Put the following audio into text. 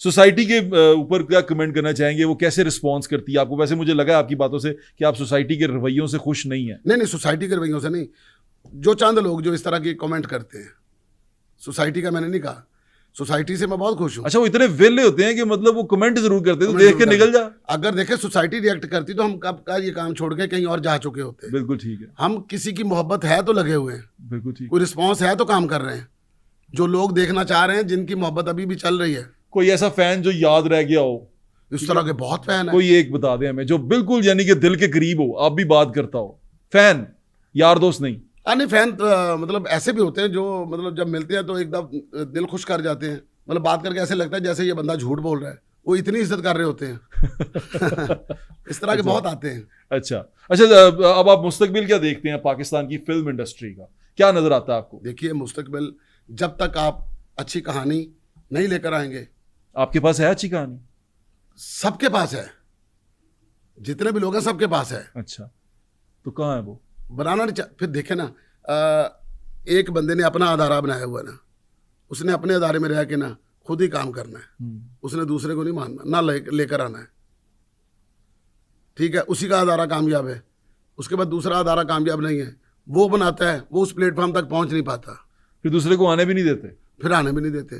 Society के ऊपर क्या कमेंट करना चाहेंगे, वो कैसे रिस्पॉन्स करती है आपको? वैसे मुझे लगा आपकी बातों से कि आप सोसाइटी के रवैयों से खुश नहीं है। नहीं, सोसाइटी के रवैयों से नहीं, जो चंद लोग जो इस तरह की कमेंट करते हैं, सोसाइटी का मैंने नहीं कहा, सोसाइटी से मैं बहुत खुश हूँ। अच्छा, वो इतने वेले होते हैं कि मतलब वो कमेंट जरूर करते हैं, तो देख के निकल जा। अगर देखे सोसाइटी रिएक्ट करती तो हम कब का ये काम छोड़ के कहीं और जा चुके होते। बिल्कुल ठीक है। हम किसी की मोहब्बत है तो लगे हुए हैं, बिल्कुल ठीक। कोई रिस्पॉन्स है तो काम कर रहे हैं, जो लोग देखना चाह रहे हैं, जिनकी मोहब्बत अभी भी चल रही है। कोई ऐसा फैन जो याद रह गया हो? इस तरह के बहुत फैन है। कोई एक बता दें हमें जो बिल्कुल यानी कि दिल के करीब हो, आप भी बात करता हो, फैन, यार दोस्त नहीं। नहीं, फैन मतलब ऐसे भी होते हैं जो मतलब जब मिलते हैं तो एकदम दिल खुश कर जाते हैं, मतलब बात करके ऐसे लगता है जैसे ये बंदा झूठ बोल रहा है, वो इतनी इज्जत कर रहे होते हैं। इस तरह के बहुत आते हैं। अच्छा, अब आप मुस्तकबिल क्या देखते हैं पाकिस्तान की फिल्म इंडस्ट्री का, क्या नजर आता है आपको? देखिए, मुस्तकबिल जब तक आप अच्छी कहानी नहीं लेकर आएंगे। आपके पास है अच्छी कहानी? सबके पास है, जितने भी लोग हैं सबके पास है। अच्छा, तो कहाँ है वो? बनाना नहीं फिर देखे ना, एक बंदे ने अपना अदारा बनाया हुआ ना, उसने अपने अदारे में रह के ना खुद ही काम करना है, उसने दूसरे को नहीं मानना, ना लेकर आना है। ठीक है, उसी का अदारा कामयाब है, उसके बाद दूसरा अदारा कामयाब नहीं है, वो बनाता है, वो उस प्लेटफॉर्म तक पहुंच नहीं पाता, फिर दूसरे को आने भी नहीं देते। फिर आने भी नहीं देते।